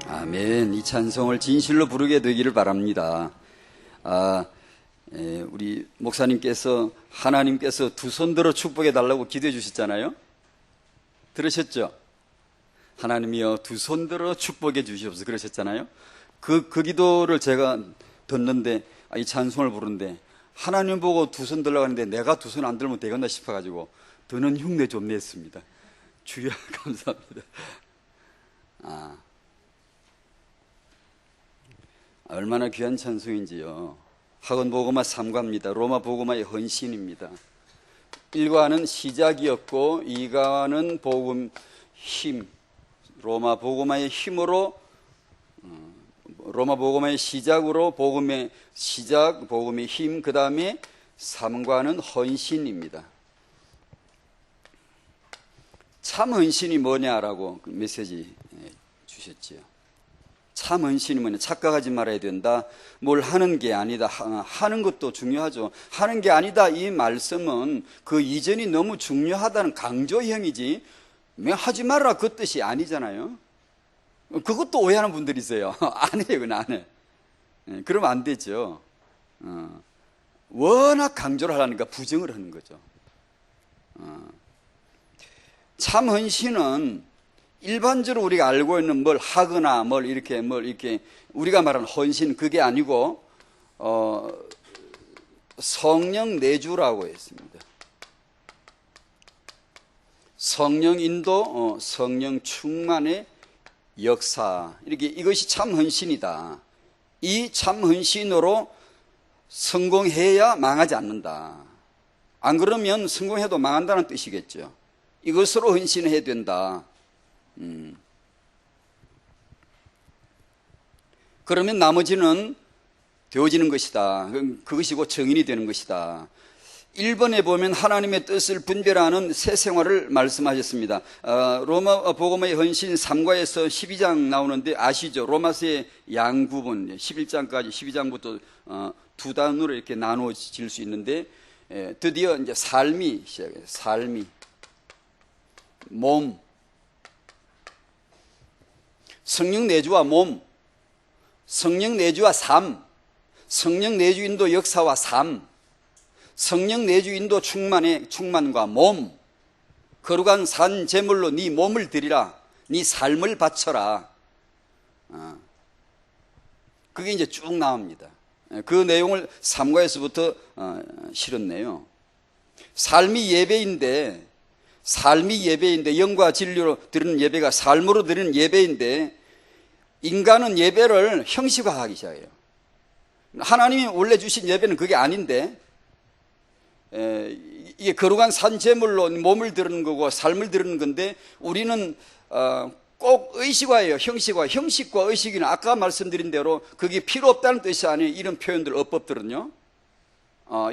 아멘. 이 찬송을 진실로 부르게 되기를 바랍니다. 우리 목사님께서 하나님께서 두 손 들어 축복해 달라고 기도해 주셨잖아요. 들으셨죠? 하나님이여 두 손 들어 축복해 주시옵소서 그러셨잖아요. 그 기도를 제가 듣는데, 이 찬송을 부르는데 하나님 보고 두 손 들라고 하는데 내가 두 손 안 들면 되겠나 싶어가지고 드는 흉내 좀 냈습니다. 주여 감사합니다. 얼마나 귀한 찬송인지요. 학원 보고마 3과입니다. 로마 보고마의 헌신입니다. 1과는 시작이었고 2과는 복음 힘, 로마 보고마의 힘으로, 로마 보고마의 시작으로 복음의 시작, 복음의 힘, 그 다음에 3과는 헌신입니다. 참 헌신이 뭐냐라고 메시지 주셨지요. 참 헌신이 뭐냐, 착각하지 말아야 된다. 뭘 하는 게 아니다. 하는 것도 중요하죠. 하는 게 아니다 이 말씀은 그 이전이 너무 중요하다는 강조형이지 하지 말라 그 뜻이 아니잖아요. 그것도 오해하는 분들이 있어요. 안 해요, 그건 안 해. 그러면 안 되죠. 워낙 강조를 하려니까 부정을 하는 거죠. 참 헌신은 일반적으로 우리가 알고 있는 뭘 하거나 뭘 이렇게 우리가 말하는 헌신, 그게 아니고 성령 내주라고 했습니다. 성령 인도, 성령 충만의 역사, 이렇게 이것이 참 헌신이다. 이 참 헌신으로 성공해야 망하지 않는다. 안 그러면 성공해도 망한다는 뜻이겠죠. 이것으로 헌신해야 된다. 그러면 나머지는 되어지는 것이다. 그것이 곧 정인이 되는 것이다. 1번에 보면 하나님의 뜻을 분별하는 새 생활을 말씀하셨습니다. 로마 복음의 헌신 3과에서 12장 나오는데 아시죠? 로마서의 양구분 11장까지 12장부터 두 단으로 이렇게 나누어질 수 있는데, 드디어 이제 삶이 시작해요. 삶이, 몸, 성령 내주와 몸, 성령 내주와 삶, 성령 내주 인도 역사와 삶, 성령 내주 인도 충만과 몸, 거룩한 산 제물로 네 몸을 드리라, 네 삶을 바쳐라. 그게 이제 쭉 나옵니다. 그 내용을 3과에서부터 실었네요. 삶이 예배인데 영과 진리로 드리는 예배가 삶으로 드리는 예배인데, 인간은 예배를 형식화하기 시작해요. 하나님이 원래 주신 예배는 그게 아닌데, 이게 거룩한 산 제물로 몸을 드리는 거고 삶을 드리는 건데, 우리는 꼭 의식화예요. 형식과 의식은 아까 말씀드린 대로 그게 필요 없다는 뜻이 아니에요. 이런 표현들, 어법들은요.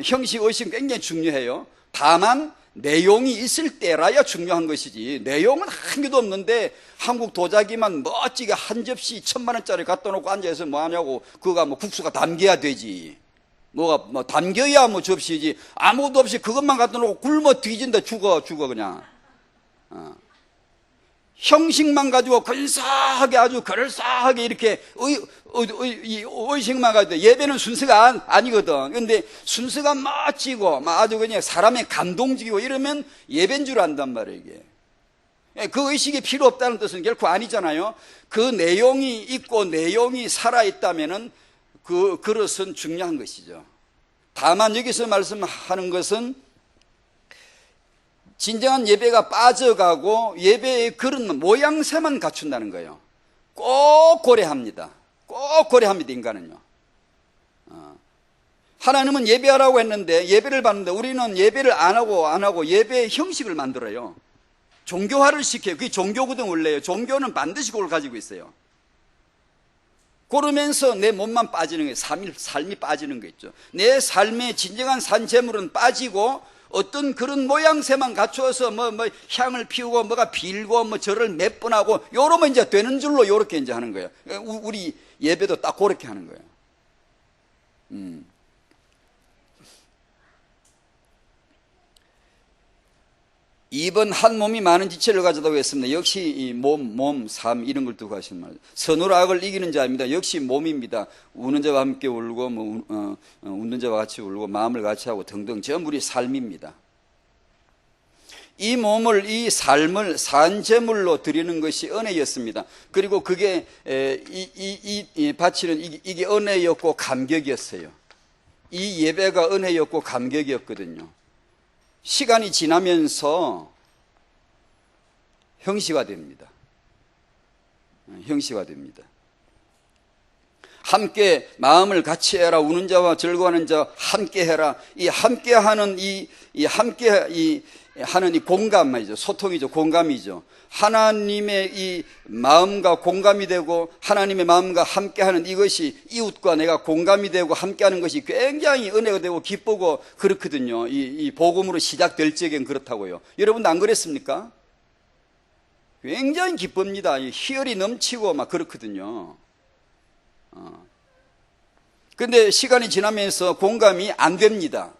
형식, 의식은 굉장히 중요해요. 다만 내용이 있을 때라야 중요한 것이지, 내용은 한 개도 없는데 한국 도자기만 멋지게 한 접시 1000만원짜리 갖다 놓고 앉아서 뭐 하냐고, 그거가 뭐 국수가 담겨야 되지, 뭐가 뭐 담겨야 뭐 접시지, 아무것도 없이 그것만 갖다 놓고 굶어 뒤진다. 죽어 그냥. 형식만 가지고 근사하게, 아주 그럴싸하게 이렇게 의식만 가지고, 예배는 순서가 아니거든. 근데 순서가 멋지고 아주 그냥 사람의 감동적이고 이러면 예배인 줄 안단 말이에요. 이게 그 의식이 필요 없다는 뜻은 결코 아니잖아요. 그 내용이 있고 내용이 살아있다면은 그 그릇은 중요한 것이죠. 다만 여기서 말씀하는 것은 진정한 예배가 빠져가고 예배의 그릇 모양새만 갖춘다는 거예요. 꼭 고려합니다. 인간은요. 하나님은 예배하라고 했는데, 예배를 받는데 우리는 예배를 안 하고 예배의 형식을 만들어요. 종교화를 시켜요. 그게 종교거든 원래요. 종교는 반드시 그걸 가지고 있어요. 그러면서 내 몸만 빠지는 거예요. 삶이 빠지는 거 있죠. 내 삶의 진정한 산 제물은 빠지고 어떤 그런 모양새만 갖추어서 뭐 향을 피우고 뭐가 빌고 뭐 절을 몇 번 하고 요러면 이제 되는 줄로 요렇게 이제 하는 거예요. 우리 예배도 딱 그렇게 하는 거예요. 2번 한 몸이 많은 지체를 가졌다고 했습니다. 역시 이 몸, 삶 이런 걸 두고 하신 말. 선으로 악을 이기는 자입니다. 역시 몸입니다. 우는 자와 함께 울고 웃는 자와 같이 울고 마음을 같이 하고 등등 전부 우리 삶입니다. 이 몸을 이 삶을 산제물로 드리는 것이 은혜였습니다. 그리고 그게 바치는 이게 은혜였고 감격이었어요. 이 예배가 은혜였고 감격이었거든요. 시간이 지나면서 형식화됩니다. 형식화됩니다. 함께 마음을 같이 해라. 우는 자와 즐거워하는 자 함께 해라. 이 함께하는 하는 이 공감 말이죠. 소통이죠. 공감이죠. 하나님의 이 마음과 공감이 되고 하나님의 마음과 함께하는 이것이 이웃과 내가 공감이 되고 함께하는 것이 굉장히 은혜가 되고 기쁘고 그렇거든요. 이 복음으로 시작될 적엔 그렇다고요. 여러분도 안 그랬습니까? 굉장히 기쁩니다. 희열이 넘치고 막 그렇거든요. 근데 시간이 지나면서 공감이 안 됩니다.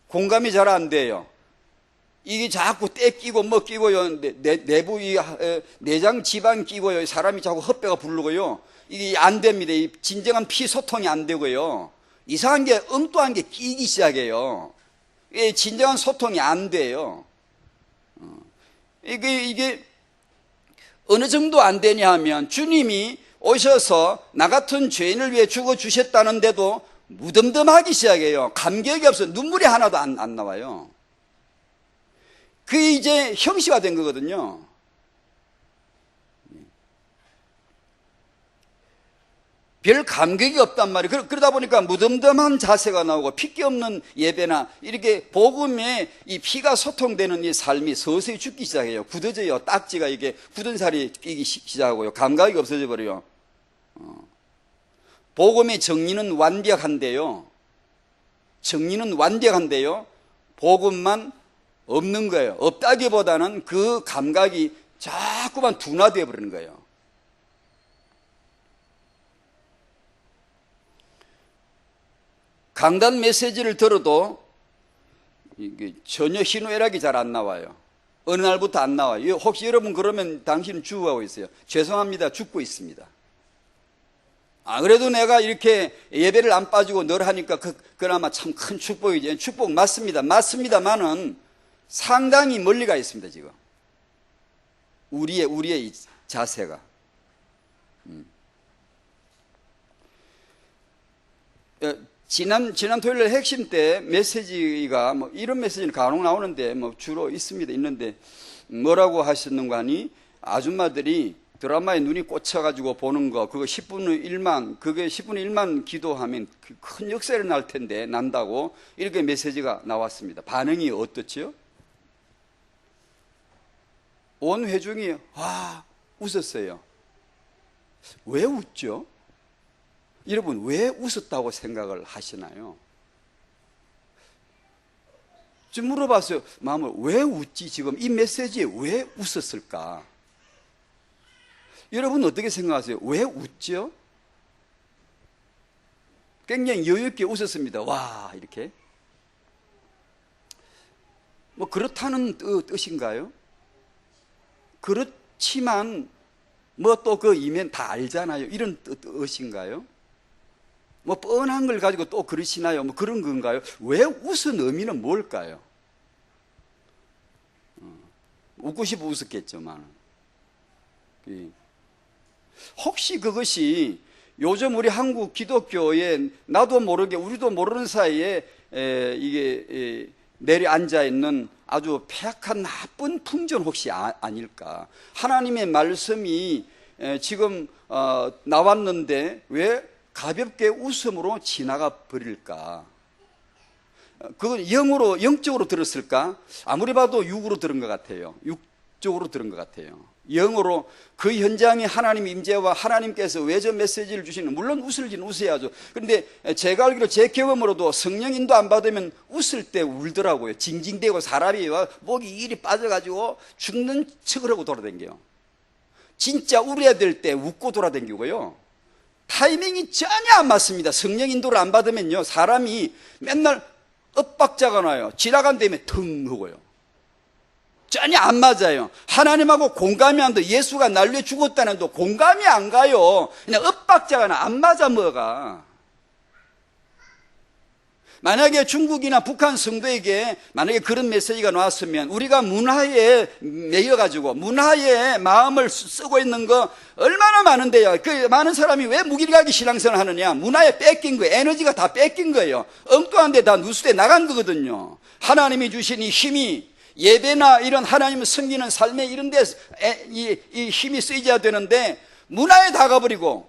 공감이 잘 안 돼요. 이게 자꾸 때 끼고 뭐 끼고요. 내부 내장 지방 끼고요. 사람이 자꾸 헛배가 부르고요. 이게 안 됩니다. 이 진정한 피 소통이 안 되고요. 이상한 게 엉뚱한 게 끼기 시작해요. 이게 진정한 소통이 안 돼요. 이게 어느 정도 안 되냐 하면 주님이 오셔서 나 같은 죄인을 위해 죽어주셨다는데도 무덤덤하기 시작해요. 감격이 없어. 눈물이 하나도 안 나와요. 그게 이제 형식화된 거거든요. 별 감격이 없단 말이에요. 그러다 보니까 무덤덤한 자세가 나오고 핏기 없는 예배나 이렇게 복음에 이 피가 소통되는 이 삶이 서서히 죽기 시작해요. 굳어져요. 딱지가 이게 굳은 살이 끼기 시작하고요. 감각이 없어져 버려요. 복음의 정리는 완벽한데요. 정리는 완벽한데요. 복음만 없는 거예요. 없다기보다는 그 감각이 자꾸만 둔화되어 버리는 거예요. 강단 메시지를 들어도 이게 전혀 희노애락이 잘 안 나와요. 어느 날부터 안 나와요. 혹시 여러분 그러면 당신은 죽어가고 있어요. 죄송합니다. 죽고 있습니다. 그래도 내가 이렇게 예배를 안 빠지고 늘 하니까 그나마 참 큰 축복이지. 축복 맞습니다. 맞습니다만은 상당히 멀리 가 있습니다. 지금 우리의 이 자세가. 지난 토요일 핵심 때 메시지가 뭐 이런 메시지는 간혹 나오는데 뭐 주로 있는데 뭐라고 하셨는가 하니 아줌마들이 드라마에 눈이 꽂혀가지고 보는 거 그거 10분의 1만 그게 10분의 1만 기도하면 큰 역사를 날 텐데 난다고 이렇게 메시지가 나왔습니다. 반응이 어떻죠? 온 회중이 웃었어요. 왜 웃죠? 여러분 왜 웃었다고 생각을 하시나요? 좀 물어봤어요. 마음을 왜 웃지? 지금 이 메시지에 왜 웃었을까? 여러분 어떻게 생각하세요? 왜 웃죠? 굉장히 여유있게 웃었습니다. 와 이렇게 뭐 그렇다는 뜻인가요? 그렇지만 뭐 또 그 이면 다 알잖아요. 이런 뜻인가요? 뭐 뻔한 걸 가지고 또 그러시나요? 뭐 그런 건가요? 왜 웃은 의미는 뭘까요? 웃고 싶어 웃었겠지만 혹시 그것이 요즘 우리 한국 기독교에 나도 모르게 우리도 모르는 사이에 이게 내려앉아 있는 아주 폐악한 나쁜 풍전 혹시 아닐까? 하나님의 말씀이 지금 나왔는데 왜 가볍게 웃음으로 지나가 버릴까? 그건 영적으로 들었을까? 아무리 봐도 육으로 들은 것 같아요. 육적으로 들은 것 같아요. 영으로 그 현장에 하나님 임재와 하나님께서 왜 저 메시지를 주시는, 물론 웃을지는 웃어야죠. 그런데 제가 알기로 제 경험으로도 성령 인도 안 받으면 웃을 때 울더라고요. 징징대고 사람이 목이 이리 빠져가지고 죽는 척을 하고 돌아다녀요. 진짜 울어야 될 때 웃고 돌아다니고요. 타이밍이 전혀 안 맞습니다. 성령 인도를 안 받으면요, 사람이 맨날 엇박자가 나요. 지나간 다음에 腾하고요. 전혀 안 맞아요. 하나님하고 공감이 안 돼. 예수가 날 위해 죽었다는데 공감이 안 가요. 그냥 엇박자가 안 맞아 뭐가. 만약에 중국이나 북한 성도에게 만약에 그런 메시지가 나왔으면 우리가 문화에 매여가지고 문화에 마음을 쓰고 있는 거 얼마나 많은데요. 그 많은 사람이 왜 무기력하게 신앙생활 하느냐. 문화에 뺏긴 거예요. 에너지가 다 뺏긴 거예요. 엉뚱한 데 다 누수돼 나간 거거든요. 하나님이 주신 이 힘이 예배나 이런 하나님을 섬기는 삶에 이런 데 이 힘이 쓰여야 되는데 문화에 다 가버리고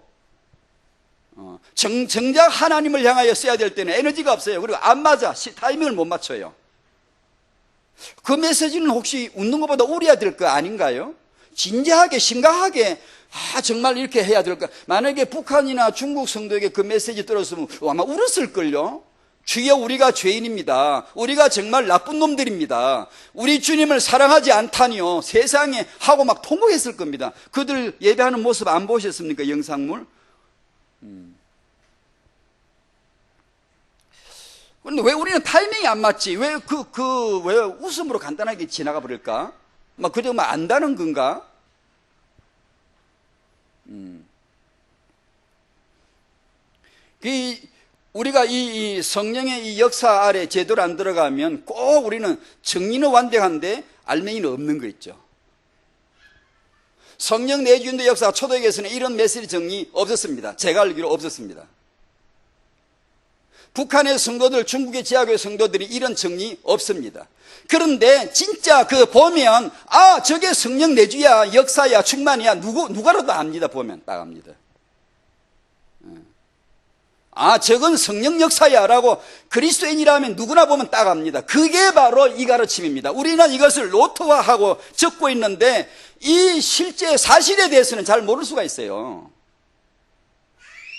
정작 하나님을 향하여 써야 될 때는 에너지가 없어요. 그리고 안 맞아. 타이밍을 못 맞춰요. 그 메시지는 혹시 웃는 것보다 울어야 될 거 아닌가요? 진지하게 심각하게 정말 이렇게 해야 될까? 만약에 북한이나 중국 성도에게 그 메시지 들었으면 아마 울었을걸요. 주여 우리가 죄인입니다. 우리가 정말 나쁜 놈들입니다. 우리 주님을 사랑하지 않다니요. 세상에 하고 막 통곡했을 겁니다. 그들 예배하는 모습 안 보셨습니까? 영상물? 그런데 왜 우리는 타이밍이 안 맞지? 왜 왜 웃음으로 간단하게 지나가 버릴까? 막 그저 막 안다는 건가? 우리가 이 성령의 이 역사 아래 제대로 안 들어가면 꼭 우리는 정리는 완벽한데 알맹이는 없는 거 있죠. 성령 내주인도 역사 초대교회에서는 이런 메시지 정리 없었습니다. 제가 알기로 없었습니다. 북한의 성도들, 중국의 지하교회 성도들이 이런 정리 없습니다. 그런데 진짜 보면 저게 성령 내주야, 역사야, 충만이야 누가라도 압니다. 보면 딱 압니다. 저건 성령 역사야 라고 그리스도인이라면 누구나 보면 딱 압니다. 그게 바로 이 가르침입니다. 우리는 이것을 노트화하고 적고 있는데 이 실제 사실에 대해서는 잘 모를 수가 있어요.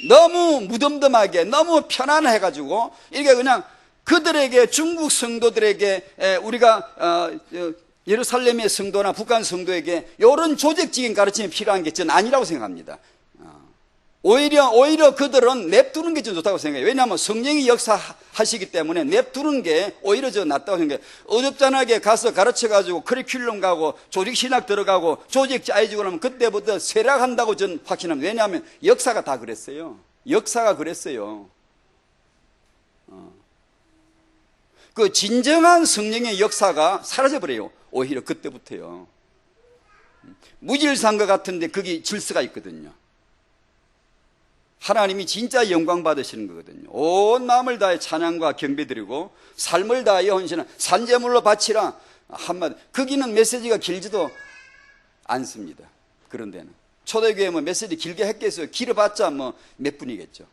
너무 무덤덤하게 너무 편안해가지고 이게 그냥 그들에게, 중국 성도들에게, 우리가 예루살렘의 성도나 북한 성도에게 이런 조직적인 가르침이 필요한 게 저는 아니라고 생각합니다. 오히려 그들은 냅두는 게 좀 좋다고 생각해요. 왜냐하면 성령이 역사하시기 때문에 냅두는 게 오히려 저 낫다고 생각해요. 어줍잖하게 가서 가르쳐가지고 커리큘럼 가고 조직신학 들어가고 조직 짜여지고 나면 그때부터 쇠락한다고 저는 확신합니다. 왜냐하면 역사가 다 그랬어요. 역사가 그랬어요. 그 진정한 성령의 역사가 사라져버려요. 오히려 그때부터요. 무질서한 것 같은데 거기 질서가 있거든요. 하나님이 진짜 영광 받으시는 거거든요. 온 마음을 다해 찬양과 경배 드리고 삶을 다하여 헌신한 산제물로 바치라 한마디. 거기는 메시지가 길지도 않습니다. 그런 데는 초대교회 메시지 길게 했겠어요. 길어봤자 몇 분이겠죠.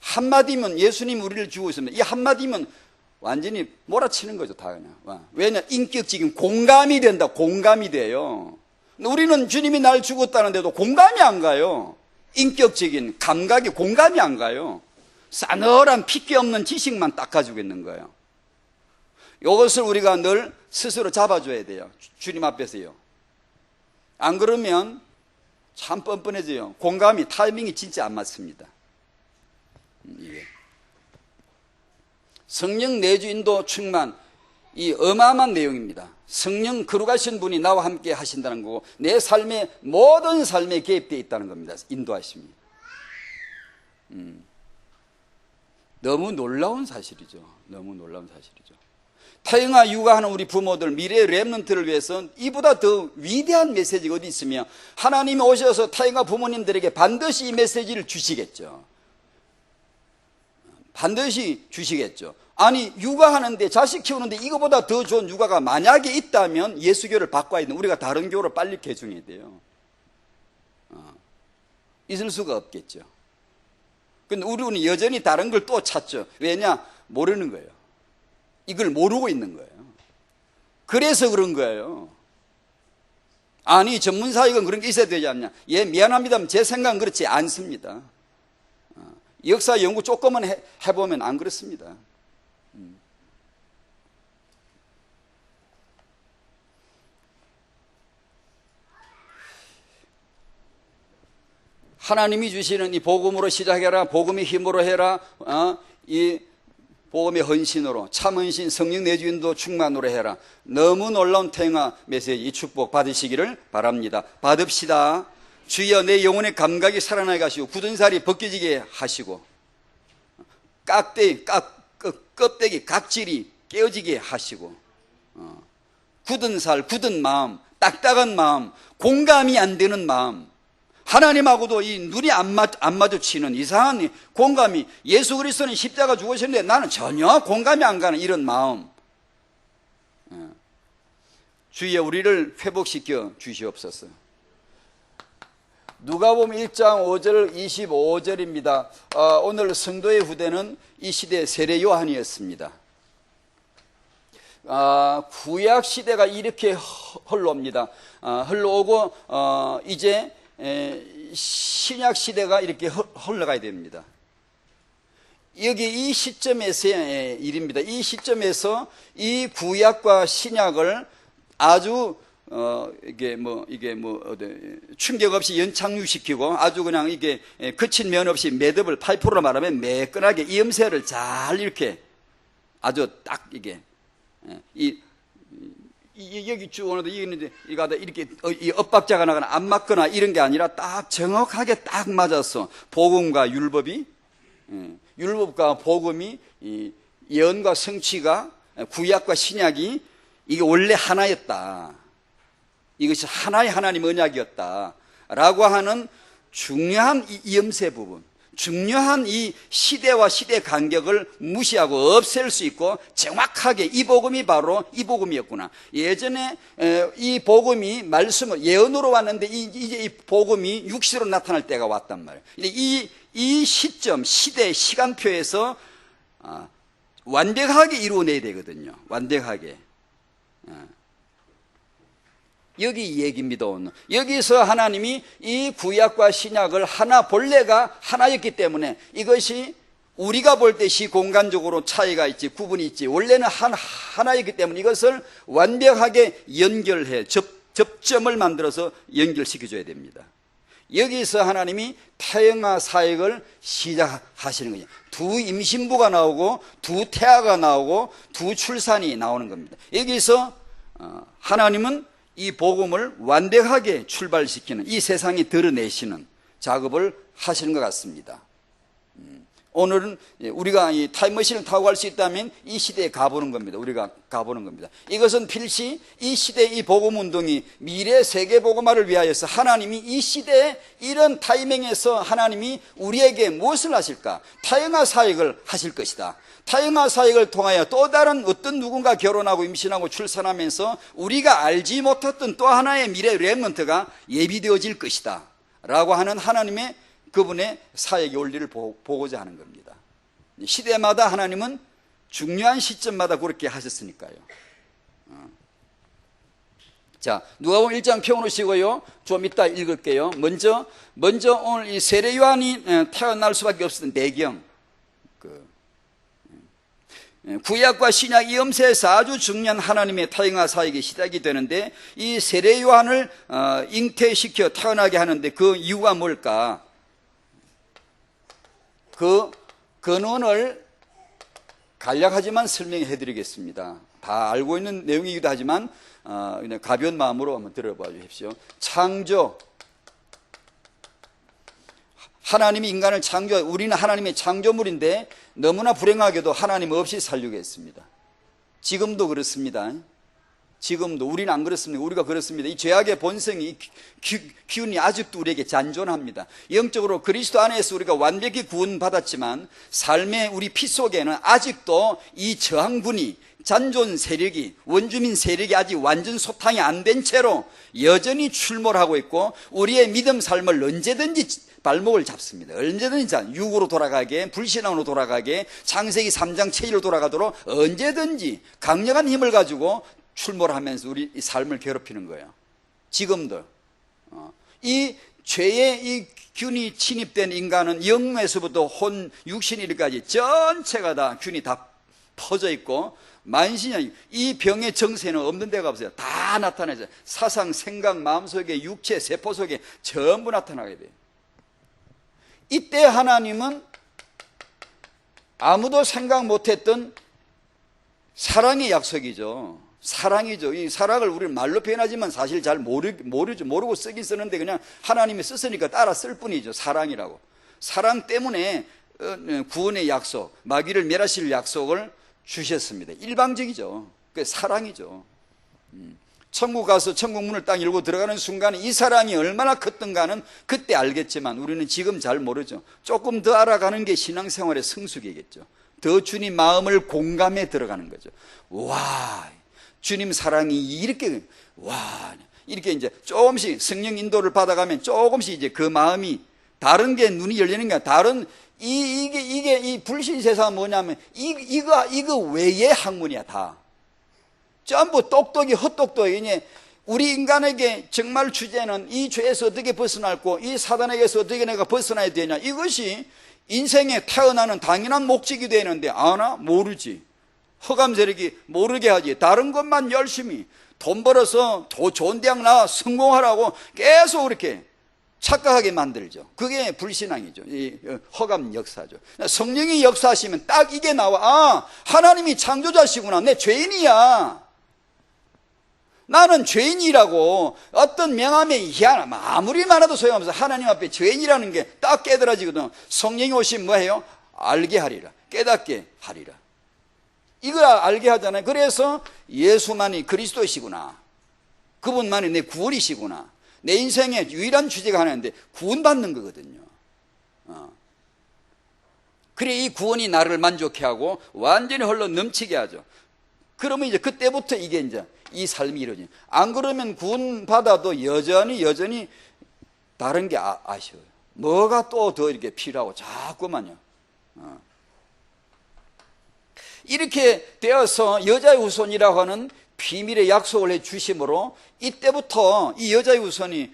한마디면 예수님 우리를 주고 있습니다. 이 한마디면 완전히 몰아치는 거죠. 다 그냥. 왜냐, 인격적인 공감이 된다. 공감이 돼요. 우리는 주님이 날 죽었다는데도 공감이 안 가요. 인격적인 감각이 공감이 안 가요. 싸늘한 핏기 없는 지식만 딱 가지고 있는 거예요. 이것을 우리가 늘 스스로 잡아줘야 돼요. 주님 앞에서요. 안 그러면 참 뻔뻔해져요. 공감이, 타이밍이 진짜 안 맞습니다. 성령 내주인도 충만, 이 어마어마한 내용입니다. 성령 거룩하신 분이 나와 함께 하신다는 거고 내 삶의 모든 삶에 개입되어 있다는 겁니다. 인도하심이. 너무 놀라운 사실이죠. 너무 놀라운 사실이죠. 태영아 육아하는 우리 부모들, 미래의 렘넌트를 위해서 이보다 더 위대한 메시지가 어디 있으며 하나님이 오셔서 태영아 부모님들에게 반드시 이 메시지를 주시겠죠. 반드시 주시겠죠. 아니 육아하는데, 자식 키우는데 이거보다 더 좋은 육아가 만약에 있다면 예수교를 바꿔야 있는, 우리가 다른 교로 빨리 개종해야 돼요. 있을 수가 없겠죠. 근데 우리는 여전히 다른 걸 또 찾죠. 왜냐? 모르는 거예요. 이걸 모르고 있는 거예요. 그래서 그런 거예요. 아니 전문사역은 그런 게 있어야 되지 않냐. 예, 미안합니다만 제 생각은 그렇지 않습니다. 역사 연구 조금만 해보면 안 그렇습니다. 하나님이 주시는 이 복음으로 시작해라, 복음의 힘으로 해라, 이 복음의 헌신으로 참 헌신 성령 내주인도 충만으로 해라. 너무 놀라운 태영아 메시지 축복 받으시기를 바랍니다. 받읍시다. 주여 내 영혼의 감각이 살아나게 하시고 굳은 살이 벗겨지게 하시고 껍데기 각질이 깨어지게 하시고 굳은 살, 굳은 마음, 딱딱한 마음, 공감이 안 되는 마음, 하나님하고도 이 눈이 안 마주치는 이상한 공감이, 예수 그리스도는 십자가 죽으셨는데 나는 전혀 공감이 안 가는 이런 마음, 주여 우리를 회복시켜 주시옵소서. 누가복음 1장 5절 25절입니다. 오늘 성도의 후대는 이 시대의 세례 요한이었습니다. 구약 시대가 이렇게 흘러옵니다. 흘러오고 이제 신약 시대가 이렇게 흘러가야 됩니다. 여기 이 시점에서의 일입니다. 이 시점에서 이 구약과 신약을 아주 충격 없이 연착륙시키고 아주 그냥 이게 거친 면 없이 매듭을 파이프로 말하면 매끈하게 이음새를 잘 이렇게 아주 딱 이게 여기 쭉 오는데 이렇게 엇박자가 나거나 안 맞거나 이런 게 아니라 딱 정확하게 딱 맞았어. 복음과 율법이, 율법과 복음이, 예언과 성취가, 구약과 신약이 이게 원래 하나였다. 이것이 하나의 하나님 언약이었다. 라고 하는 중요한 이 염세 부분, 중요한 이 시대와 시대 간격을 무시하고 없앨 수 있고 정확하게 이 복음이 바로 이 복음이었구나. 예전에 이 복음이 말씀을 예언으로 왔는데 이제 이 복음이 육시로 나타날 때가 왔단 말이에요. 이 시점, 시대, 시간표에서 완벽하게 이루어내야 되거든요. 완벽하게. 여기 이 얘기입니다. 오늘 여기서 하나님이 이 구약과 신약을 본래가 하나였기 때문에 이것이 우리가 볼 때 시공간적으로 차이가 있지, 구분이 있지, 원래는 하나였기 때문에 이것을 완벽하게 연결해 접점을 만들어서 연결시켜줘야 됩니다. 여기서 하나님이 태영아 사역을 시작하시는 거예요. 두 임신부가 나오고 두 태아가 나오고 두 출산이 나오는 겁니다. 여기서 하나님은 이 복음을 완벽하게 출발시키는, 이 세상에 드러내시는 작업을 하시는 것 같습니다. 오늘은 우리가 이 타임머신을 타고 갈 수 있다면 이 시대에 가보는 겁니다. 우리가 가보는 겁니다. 이것은 필시 이 시대의 이 복음운동이 미래 세계복음화를 위하여서 하나님이 이 시대에 이런 타이밍에서 하나님이 우리에게 무엇을 하실까? 태영아 사역을 하실 것이다. 태영아 사역을 통하여 또 다른 어떤 누군가 결혼하고 임신하고 출산하면서 우리가 알지 못했던 또 하나의 미래 렘넌트가 예비되어질 것이다 라고 하는 하나님의 그분의 사역의 원리를 보고자 하는 겁니다. 시대마다 하나님은 중요한 시점마다 그렇게 하셨으니까요. 자, 누가복음 1장 펴놓으시고요. 좀 이따 읽을게요. 먼저 오늘 이 세례 요한이 태어날 수밖에 없었던 배경, 구약과 신약 이 염세에서 아주 중요한 하나님의 태영아 사역이 시작이 되는데 이 세례 요한을 잉태시켜 태어나게 하는데 그 이유가 뭘까? 그 근원을 간략하지만 설명해 드리겠습니다. 다 알고 있는 내용이기도 하지만 그냥 가벼운 마음으로 한번 들어봐 주십시오. 창조, 하나님이 인간을 우리는 하나님의 창조물인데 너무나 불행하게도 하나님 없이 살려고 했습니다. 지금도 그렇습니다. 지금도 우리는 안 그렇습니다. 우리가 그렇습니다. 이 죄악의 본성이, 기운이 아직도 우리에게 잔존합니다. 영적으로 그리스도 안에서 우리가 완벽히 구원받았지만 삶의 우리 피 속에는 아직도 이 저항군이, 잔존 세력이, 원주민 세력이 아직 완전 소탕이 안 된 채로 여전히 출몰하고 있고 우리의 믿음 삶을 언제든지 발목을 잡습니다. 언제든지 육으로 돌아가게, 불신앙으로 돌아가게, 창세기 3장 체의로 돌아가도록 언제든지 강력한 힘을 가지고 출몰하면서 우리 삶을 괴롭히는 거예요. 지금도 이 죄의 이 균이 침입된 인간은 영에서부터 혼, 육신 이르기까지 전체가 다 균이 다 퍼져 있고 만신이 이 병의 정세는 없는 데가 없어요. 다 나타나죠. 사상, 생각, 마음속에, 육체, 세포 속에 전부 나타나게 돼요. 이때 하나님은 아무도 생각 못했던 사랑의 약속이죠. 사랑이죠. 이 사랑을 우리는 말로 표현하지만 사실 잘 모르고 쓰긴 쓰는데 그냥 하나님이 썼으니까 따라 쓸 뿐이죠. 사랑이라고. 사랑 때문에 구원의 약속, 마귀를 멸하실 약속을 주셨습니다. 일방적이죠. 그 사랑이죠. 천국 가서 천국 문을 딱 열고 들어가는 순간에 이 사랑이 얼마나 컸던가는 그때 알겠지만 우리는 지금 잘 모르죠. 조금 더 알아가는 게 신앙생활의 성숙이겠죠. 더 주님 마음을 공감해 들어가는 거죠. 와, 주님 사랑이 이렇게, 와, 이렇게 이제 조금씩 성령 인도를 받아가면 조금씩 이제 그 마음이 다른 게 눈이 열리는 거야. 다른, 이 불신 세상은 뭐냐면 이거 외의 학문이야, 다. 전부 똑똑이 헛똑똑이. 우리 인간에게 정말 주제는 이 죄에서 어떻게 벗어날고 이 사단에게서 어떻게 내가 벗어나야 되냐, 이것이 인생에 태어나는 당연한 목적이 되는데 아나? 모르지. 허감세력이 모르게 하지. 다른 것만 열심히 돈 벌어서 더 좋은 대학 나와 성공하라고 계속 그렇게 착각하게 만들죠. 그게 불신앙이죠. 이 허감 역사죠. 성령이 역사하시면 딱 이게 나와. 아, 하나님이 창조자시구나. 내 죄인이야. 나는 죄인이라고. 어떤 명함에 희한, 아무리 많아도 소용없어. 하나님 앞에 죄인이라는 게 딱 깨달아지거든. 성령이 오시면 뭐해요? 알게 하리라. 깨닫게 하리라. 이걸 알게 하잖아요. 그래서 예수만이 그리스도이시구나. 그분만이 내 구원이시구나. 내 인생의 유일한 주제가 하나인데 구원받는 거거든요. 그래, 이 구원이 나를 만족해 하고 완전히 흘러 넘치게 하죠. 그러면 이제 그때부터 이게 이제 이 삶이 이루어져요. 안 그러면 구원받아도 여전히 다른 게 아쉬워요. 뭐가 또 더 이렇게 필요하고 자꾸만요. 이렇게 되어서 여자의 후손이라고 하는 비밀의 약속을 해 주심으로 이때부터 이 여자의 후손이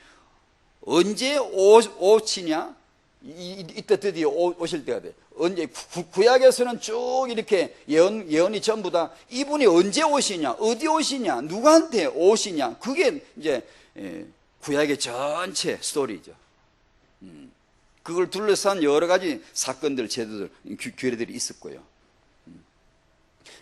언제 오시냐? 이때 드디어 오실 때가 돼. 언제 구약에서는 쭉 이렇게 예언이 전부 다 이분이 언제 오시냐, 어디 오시냐, 누구한테 오시냐, 그게 이제 구약의 전체 스토리죠. 그걸 둘러싼 여러 가지 사건들, 제도들, 규례들이 있었고요.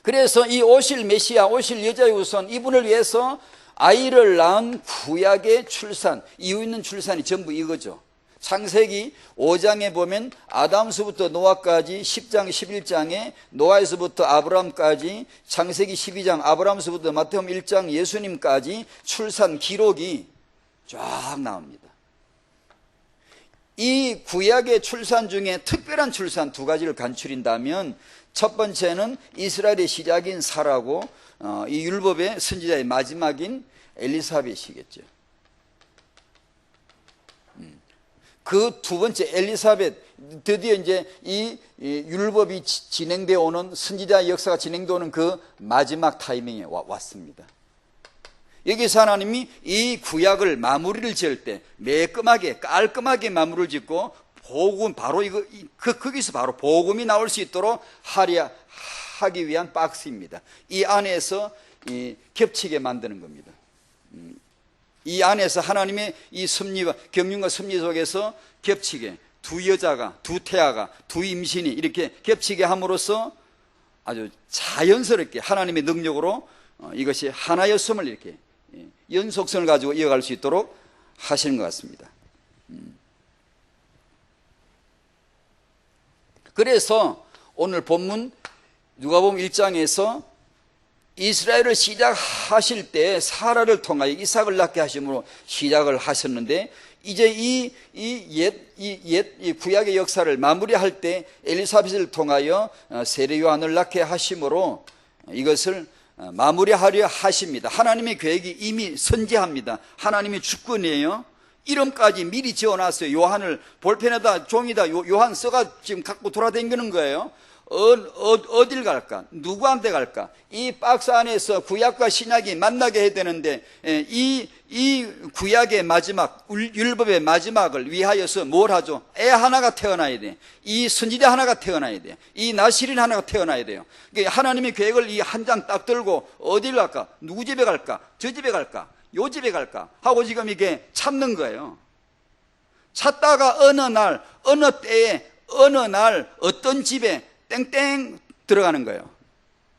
그래서 이 오실 메시아, 오실 여자의 후손, 이분을 위해서 아이를 낳은 구약의 출산, 이유 있는 출산이 전부 이거죠. 창세기 5장에 보면 아담서부터 노아까지, 10장 11장에 노아에서부터 아브라함까지, 창세기 12장 아브라함서부터 마태복음 1장 예수님까지 출산 기록이 쫙 나옵니다. 이 구약의 출산 중에 특별한 출산 두 가지를 간추린다면 첫 번째는 이스라엘의 시작인 사라고 이 율법의 선지자의 마지막인 엘리사벳이겠죠. 그 두 번째 엘리사벳, 드디어 이제 이 율법이 진행되어 오는, 선지자의 역사가 진행되어 오는 그 마지막 타이밍에 왔습니다. 여기서 하나님이 이 구약을 마무리를 지을 때 매끈하게 깔끔하게 마무리를 짓고 복음, 바로 거기서 바로 복음이 나올 수 있도록 하기 위한 박스입니다. 이 안에서 겹치게 만드는 겁니다. 이 안에서 하나님의 이 섭리와 경륜과 섭리 속에서 겹치게, 두 여자가, 두 태아가, 두 임신이 이렇게 겹치게 함으로써 아주 자연스럽게 하나님의 능력으로 이것이 하나였음을 이렇게 연속성을 가지고 이어갈 수 있도록 하시는 것 같습니다. 그래서 오늘 본문 누가복음 1장에서 이스라엘을 시작하실 때 사라를 통하여 이삭을 낳게 하심으로 시작을 하셨는데, 이제 이 구약의 역사를 마무리할 때 엘리사벳을 통하여 세례 요한을 낳게 하심으로 이것을 마무리하려 하십니다. 하나님의 계획이 이미 선지합니다. 하나님의 주권이에요. 이름까지 미리 지어놨어요. 요한을 볼펜에다 종이다 요한 써가 지금 갖고 돌아다니는 거예요. 어딜 갈까? 누구한테 갈까? 이 박스 안에서 구약과 신약이 만나게 해야 되는데, 이 구약의 마지막, 율법의 마지막을 위하여서 뭘 하죠? 애 하나가 태어나야 돼. 이 선지자 하나가 태어나야 돼. 이 나시린 하나가 태어나야 돼요. 그러니까 하나님의 계획을 이 한 장 딱 들고 어딜 갈까? 누구 집에 갈까? 저 집에 갈까? 요 집에 갈까? 하고 지금 이게 찾는 거예요. 찾다가 어느 날, 어느 때에, 어느 날, 어떤 집에 땡땡 들어가는 거예요.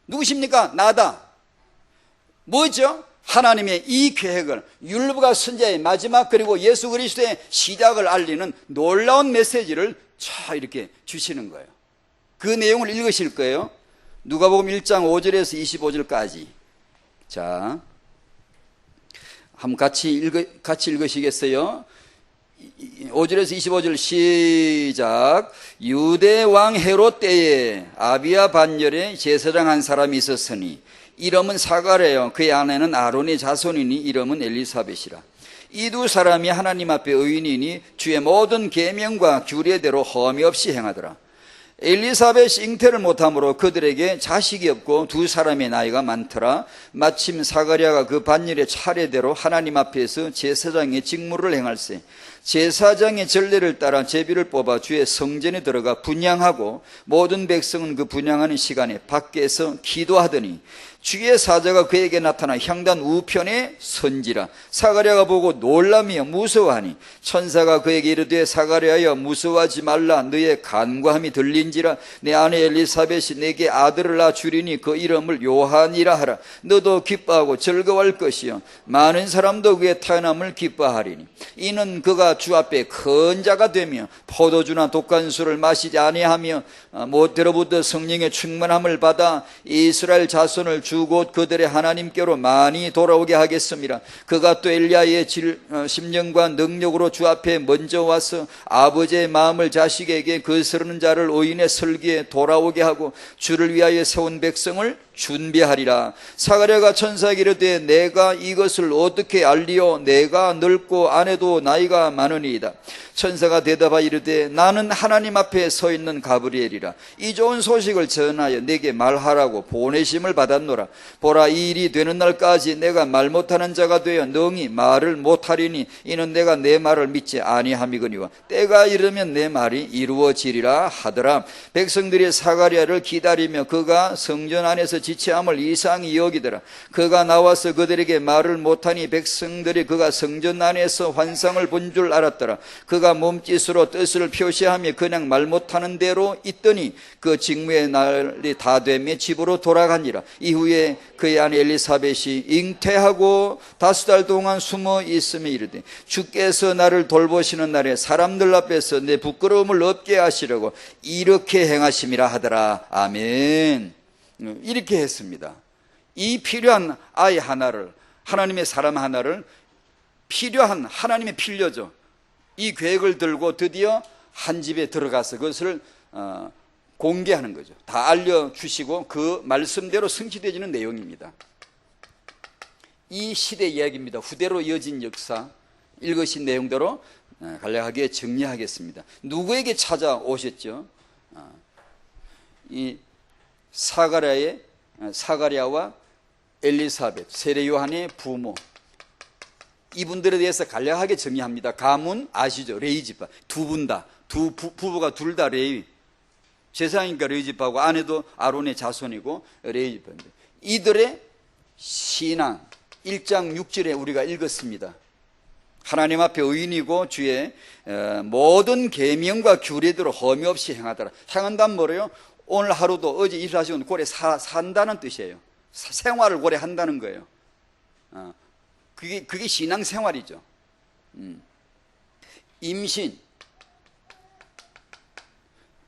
누구십니까? 나다. 뭐죠? 하나님의 이 계획을, 율법과 선지자의 마지막 그리고 예수 그리스도의 시작을 알리는 놀라운 메시지를 쫙 이렇게 주시는 거예요. 그 내용을 읽으실 거예요. 누가복음 1장 5절에서 25절까지. 자, 한번 같이 읽으시겠어요? 5절에서 25절 시작. 유대 왕 헤롯 때에 아비야 반열에 제사장 한 사람이 있었으니 이름은 사가랴요 그의 아내는 아론의 자손이니 이름은 엘리사벳이라. 이 두 사람이 하나님 앞에 의인이니 주의 모든 계명과 규례대로 험이 없이 행하더라. 엘리사벳이 잉태를 못함으로 그들에게 자식이 없고 두 사람의 나이가 많더라. 마침 사가랴가 그 반열의 차례대로 하나님 앞에서 제사장의 직무를 행할세. 제사장의 전례를 따라 제비를 뽑아 주의 성전에 들어가 분향하고 모든 백성은 그 분향하는 시간에 밖에서 기도하더니 주의 사자가 그에게 나타나 향단 우편에 선지라. 사가랴가 보고 놀라며 무서워하니 천사가 그에게 이르되 사가랴여 무서워하지 말라. 너의 간과함이 들린지라. 내 아내 엘리사벳이 내게 아들을 낳아 주리니 그 이름을 요한이라 하라. 너도 기뻐하고 즐거워할 것이요 많은 사람도 그의 태어남을 기뻐하리니 이는 그가 주 앞에 큰 자가 되며 포도주나 독한 술을 마시지 아니하며 모태로부터 성령의 충만함을 받아 이스라엘 자손을 주 곧 그들의 하나님께로 많이 돌아오게 하겠습니다. 그가 또 엘리야의 심령과 능력으로 주 앞에 먼저 와서 아버지의 마음을 자식에게 거스르는 자를 의인의 설기에 돌아오게 하고 주를 위하여 세운 백성을 준비하리라. 사가랴가 천사에게 이르되 내가 이것을 어떻게 알리오? 내가 늙고 아내도 나이가 많으니이다. 천사가 대답하여 이르되 나는 하나님 앞에 서 있는 가브리엘이라. 이 좋은 소식을 전하여 내게 말하라고 보내심을 받았노라. 보라, 이 일이 되는 날까지 내가 말 못하는 자가 되어 능히 말을 못하리니 이는 내가 내 말을 믿지 아니함이거니와 때가 이르면 내 말이 이루어지리라 하더라. 백성들이 사가랴를 기다리며 그가 성전 안에서 지체함을 이상히 여기더라. 그가 나와서 그들에게 말을 못하니 백성들이 그가 성전 안에서 환상을 본 줄 알았더라. 그가 몸짓으로 뜻을 표시하며 그냥 말 못하는 대로 있더니 그 직무의 날이 다 되며 집으로 돌아가니라. 이후에 그의 아내 엘리사벳이 잉태하고 5달 동안 숨어 있으며 이르되 주께서 나를 돌보시는 날에 사람들 앞에서 내 부끄러움을 없게 하시려고 이렇게 행하심이라 하더라. 아멘. 이렇게 했습니다. 이 필요한 아이 하나를, 하나님의 사람 하나를, 필요한 하나님의 필요죠. 이 계획을 들고 드디어 한 집에 들어가서 그것을 공개하는 거죠. 다 알려주시고 그 말씀대로 성취되어지는 내용입니다. 이 시대 이야기입니다. 후대로 이어진 역사, 읽으신 내용대로 간략하게 정리하겠습니다. 누구에게 찾아오셨죠? 이 사가랴와 엘리사벳, 세례 요한의 부모, 이분들에 대해서 간략하게 정리합니다. 가문 아시죠? 레위지파. 두 분 다, 부부가 둘 다 레위. 제사장이니까 레위지파고 아내도 아론의 자손이고 레위지파인데 이들의 신앙 1장 6절에 우리가 읽었습니다. 하나님 앞에 의인이고 주의 모든 계명과 규례대로 험이 없이 행하더라. 행한다는 뭐래요? 오늘 하루도 어제 일하시고 고래 산다는 뜻이에요. 생활을 오래 한다는 거예요. 그게 신앙생활이죠. 임신,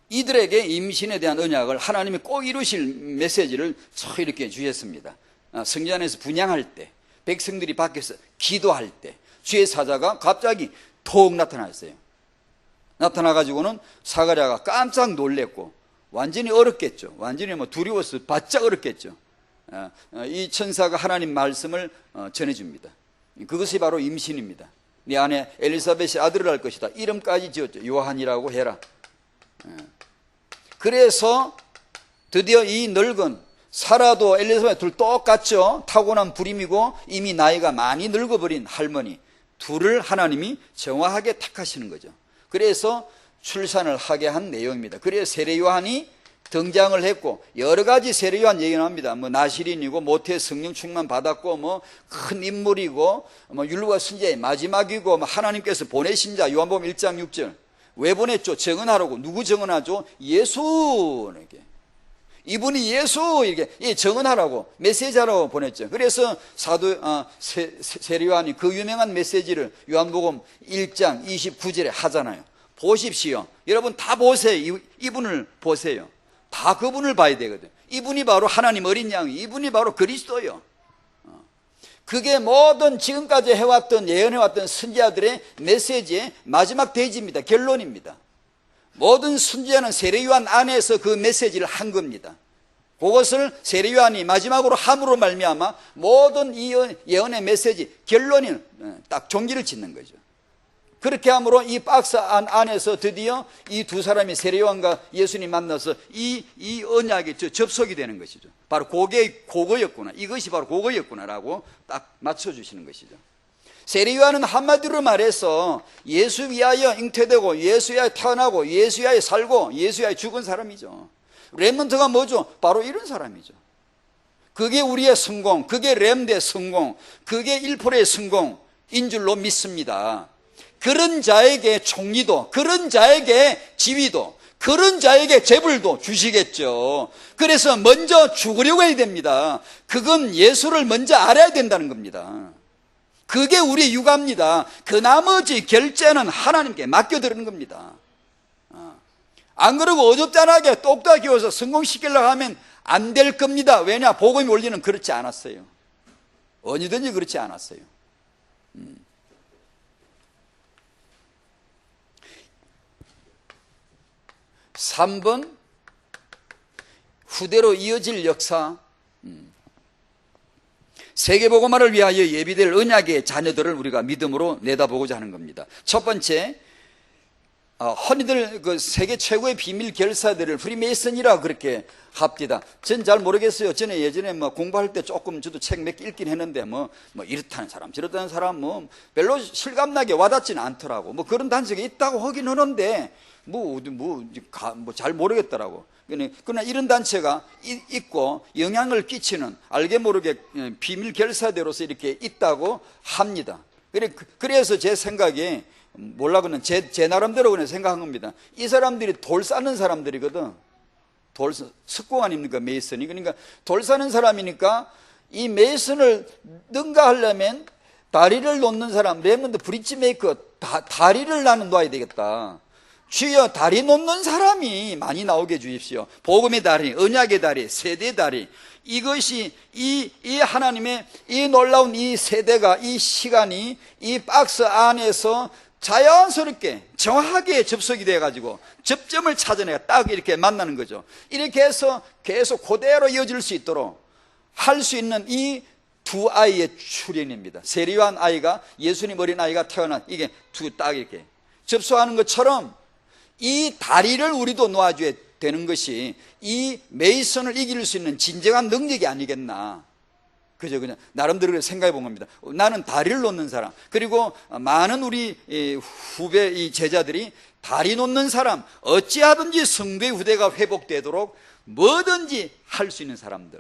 이들에게 임신에 대한 언약을 하나님이 꼭 이루실 메시지를 이렇게 주셨습니다. 성전 안에서 분향할 때, 백성들이 밖에서 기도할 때 주의 사자가 갑자기 톡 나타났어요. 나타나가지고는 사가랴가 깜짝 놀랬고 완전히 얼었겠죠. 완전히 두려워서 바짝 얼었겠죠. 이 천사가 하나님 말씀을 전해줍니다. 그것이 바로 임신입니다. 네 아내 엘리사벳이 아들을 낳을 것이다. 이름까지 지었죠. 요한이라고 해라. 그래서 드디어 이 늙은 사라도 엘리사벳 둘 똑같죠. 타고난 불임이고 이미 나이가 많이 늙어버린 할머니 둘을 하나님이 정확하게 택하시는 거죠. 그래서 출산을 하게 한 내용입니다. 그래서 세례 요한이 등장을 했고 여러 가지 세례 요한 얘기 나옵니다. 나시린이고 모태 성령 충만 받았고 큰 인물이고 율법과 선지자의 마지막이고 하나님께서 보내신 자. 요한복음 1장 6절. 왜 보냈죠? 증언하라고. 누구 증언하죠? 예수에게. 이분이 예수 이렇게 정언하라고 메시지하라고 보냈죠. 그래서 세례요한이 그 유명한 메시지를 요한복음 1장 29절에 하잖아요. 보십시오. 여러분 다 보세요. 이분을 보세요. 다 그분을 봐야 되거든. 이분이 바로 하나님 어린 양이, 이분이 바로 그리스도예요. 그게 모든 지금까지 해왔던 예언해왔던 선지자들의 메시지의 마지막 대지입니다. 결론입니다. 모든 선지자는 세례요한 안에서 그 메시지를 한 겁니다. 그것을 세례요한이 마지막으로 함으로 말미암아 모든 이 예언의 메시지 결론이 딱 종기를 짓는 거죠. 그렇게 함으로 이 박스 안에서 드디어 이 두 사람이 세례요한과 예수님 만나서 이 언약이 접속이 되는 것이죠. 바로 그거였구나. 이것이 바로 그거였구나라고 딱 맞춰주시는 것이죠. 세례요한은 한마디로 말해서 예수 위하여 잉태되고 예수 위하여 태어나고 예수 위하여 살고 예수 위하여 죽은 사람이죠. 렘넌트가 뭐죠? 바로 이런 사람이죠. 그게 우리의 성공, 그게 렘드의 성공, 그게 1%의 성공인 줄로 믿습니다. 그런 자에게 총리도, 그런 자에게 지위도, 그런 자에게 재물도 주시겠죠. 그래서 먼저 죽으려고 해야 됩니다. 그건 예수를 먼저 알아야 된다는 겁니다. 그게 우리의 육아입니다. 그 나머지 결제는 하나님께 맡겨드리는 겁니다. 안 그러고 어줍잖하게 똑딱 키워서 성공시키려고 하면 안 될 겁니다. 왜냐? 복음의 원리는 그렇지 않았어요. 어디든지 그렇지 않았어요. 3번 후대로 이어질 역사. 세계복음화를 위하여 예비될 언약의 자녀들을 우리가 믿음으로 내다보고자 하는 겁니다. 첫 번째, 흔히들 그 세계 최고의 비밀 결사들을 프리메이슨이라고 그렇게 합디다. 전 잘 모르겠어요. 저는 예전에 공부할 때 조금 저도 책 몇 개 읽긴 했는데 뭐 이렇다는 사람 저렇다는 사람 별로 실감나게 와닿지는 않더라고. 그런 단체가 있다고 하긴 하는데 잘 모르겠더라고. 그러나 이런 단체가 있고 영향을 끼치는 알게 모르게 비밀 결사대로서 이렇게 있다고 합니다. 그래서 제 생각에 몰라고는 제 나름대로 그냥 생각한 겁니다. 이 사람들이 돌 쌓는 사람들이거든. 석공 아닙니까? 메이슨이. 그러니까 돌 쌓는 사람이니까 이 메이슨을 능가하려면 다리를 놓는 사람, 렘넌트 브릿지 메이커 다리를 나는 놔야 되겠다. 주여 다리 놓는 사람이 많이 나오게 해주십시오. 복음의 다리, 언약의 다리, 세대의 다리. 이것이 이 하나님의 이 놀라운 이 세대가 이 시간이 이 박스 안에서 자연스럽게 정확하게 접속이 돼가지고 접점을 찾아내가 딱 이렇게 만나는 거죠. 이렇게 해서 계속 그대로 이어질 수 있도록 할 수 있는 이 두 아이의 출현입니다. 세례요한 아이가 예수님 어린 아이가 태어난 이게 딱 이렇게 접속하는 것처럼 이 다리를 우리도 놓아줘야 되는 것이 이 메이슨을 이길 수 있는 진정한 능력이 아니겠나. 그냥 나름대로 생각해 본 겁니다. 나는 다리를 놓는 사람, 그리고 많은 우리 후배 이 제자들이 다리 놓는 사람, 어찌하든지 성도의 후대가 회복되도록 뭐든지 할 수 있는 사람들.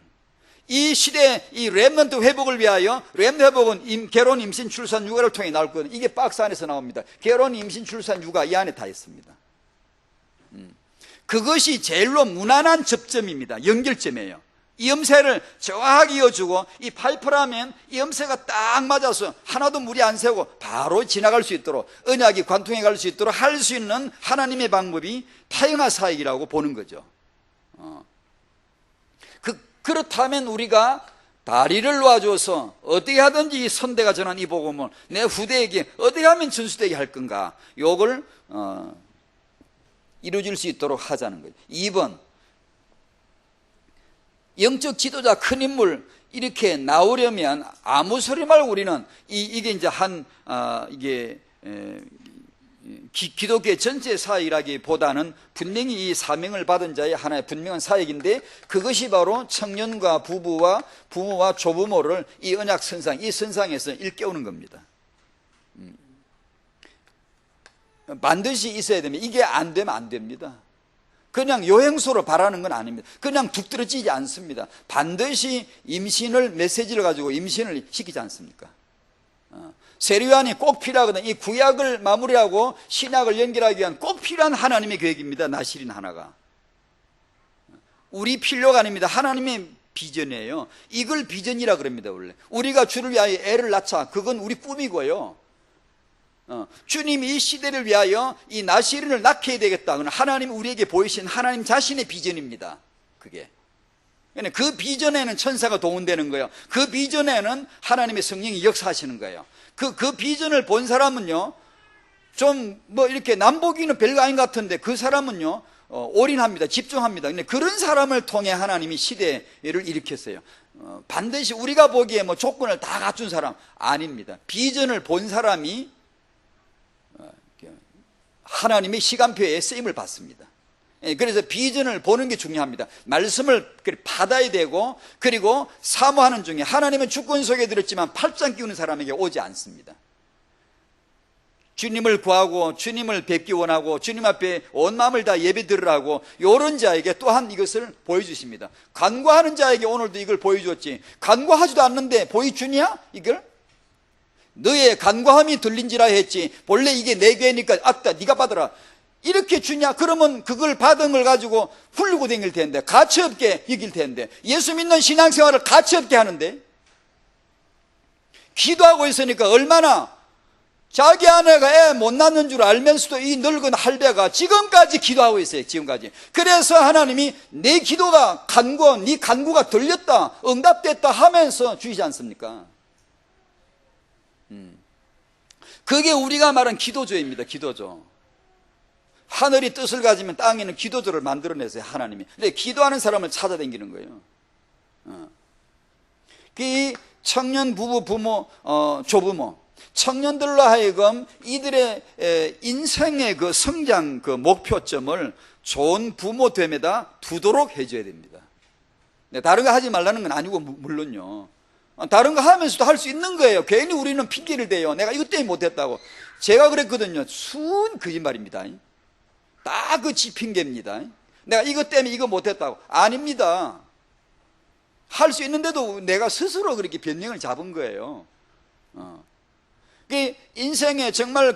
이 시대 이 렘넌트 회복을 위하여, 렘넌트 회복은 결혼, 임신, 출산, 육아를 통해 나올 거거든요. 이게 박스 안에서 나옵니다. 결혼, 임신, 출산, 육아 이 안에 다 있습니다. 그것이 제일로 무난한 접점입니다. 연결점이에요. 이 염세를 정확하게 이어주고, 이 파이프라면 이 염세가 딱 맞아서 하나도 무리 안 세고 바로 지나갈 수 있도록, 언약이 관통해 갈 수 있도록 할 수 있는 하나님의 방법이 타영화 사역이라고 보는 거죠. 그렇다면 우리가 다리를 놓아줘서 어떻게 하든지 이 선대가 전한 이 복음을 내 후대에게 어떻게 하면 전수되게 할 건가, 요걸 이루어질 수 있도록 하자는 거예요. 2번, 영적 지도자 큰 인물 이렇게 나오려면 아무 소리 말고 우리는 이게 이제 기독교의 전체 사역이라기보다는 분명히 이 사명을 받은 자의 하나의 분명한 사역인데, 그것이 바로 청년과 부부와 부모와 조부모를 이 언약 선상, 이 선상에서 일깨우는 겁니다. 반드시 있어야 됩니다. 이게 안 되면 안 됩니다. 그냥 요행소로 바라는 건 아닙니다. 그냥 툭 떨어지지 않습니다. 반드시 임신을 메시지를 가지고 임신을 시키지 않습니까? 세례요한이 꼭 필요하거든요. 이 구약을 마무리하고 신약을 연결하기 위한 꼭 필요한 하나님의 계획입니다. 나실인 하나가. 우리 필요가 아닙니다. 하나님의 비전이에요. 이걸 비전이라 그럽니다. 원래 우리가 주를 위하여 애를 낳자, 그건 우리 꿈이고요. 주님이 이 시대를 위하여 이 나시린을 낳게 해야 되겠다, 그건 하나님 우리에게 보이신 하나님 자신의 비전입니다. 그게 그 비전에는 천사가 동원되는 거예요. 그 비전에는 하나님의 성령이 역사하시는 거예요. 그 비전을 본 사람은요, 좀 뭐 이렇게 남보기는 별거 아닌 것 같은데 그 사람은요 올인합니다. 집중합니다. 근데 그런 사람을 통해 하나님이 시대를 일으켰어요. 반드시 우리가 보기에 뭐 조건을 다 갖춘 사람 아닙니다. 비전을 본 사람이 하나님의 시간표에 쓰임을 받습니다. 그래서 비전을 보는 게 중요합니다. 말씀을 받아야 되고, 그리고 사모하는 중에 하나님은 주권 속에 들었지만 팔짱 끼우는 사람에게 오지 않습니다. 주님을 구하고 주님을 뵙기 원하고 주님 앞에 온 마음을 다 예배 드리라고 이런 자에게 또한 이것을 보여주십니다. 간구하는 자에게 오늘도 이걸 보여줬지, 간구하지도 않는데 보여주냐 이걸? 너의 간구함이 들린지라 했지 본래 이게 내 괴니까 악다 네가 받아라 이렇게 주냐? 그러면 그걸 받은 걸 가지고 훌르고 다닐 텐데, 가치없게 여길 텐데, 예수 믿는 신앙생활을 가치없게 하는데, 기도하고 있으니까 얼마나 자기 아내가 애 못 낳는 줄 알면서도 이 늙은 할배가 지금까지 기도하고 있어요. 지금까지. 그래서 하나님이 내 기도가 네 간구가 들렸다, 응답됐다 하면서 주시지 않습니까? 그게 우리가 말한 기도조입니다. 기도조. 하늘이 뜻을 가지면 땅에는 기도조를 만들어내세요. 하나님이. 근데 기도하는 사람을 찾아다니는 거예요. 이 청년 부부, 부모, 조부모, 청년들로 하여금 이들의 인생의 그 성장 그 목표점을 좋은 부모됨에다 두도록 해줘야 됩니다. 다른 거 하지 말라는 건 아니고, 물론요. 다른 거 하면서도 할 수 있는 거예요. 괜히 우리는 핑계를 대요. 내가 이것 때문에 못했다고. 제가 그랬거든요. 순 거짓말입니다. 딱 그 지 핑계입니다. 내가 이것 때문에 이거 못했다고. 아닙니다. 할 수 있는데도 내가 스스로 그렇게 변명을 잡은 거예요. 인생의 정말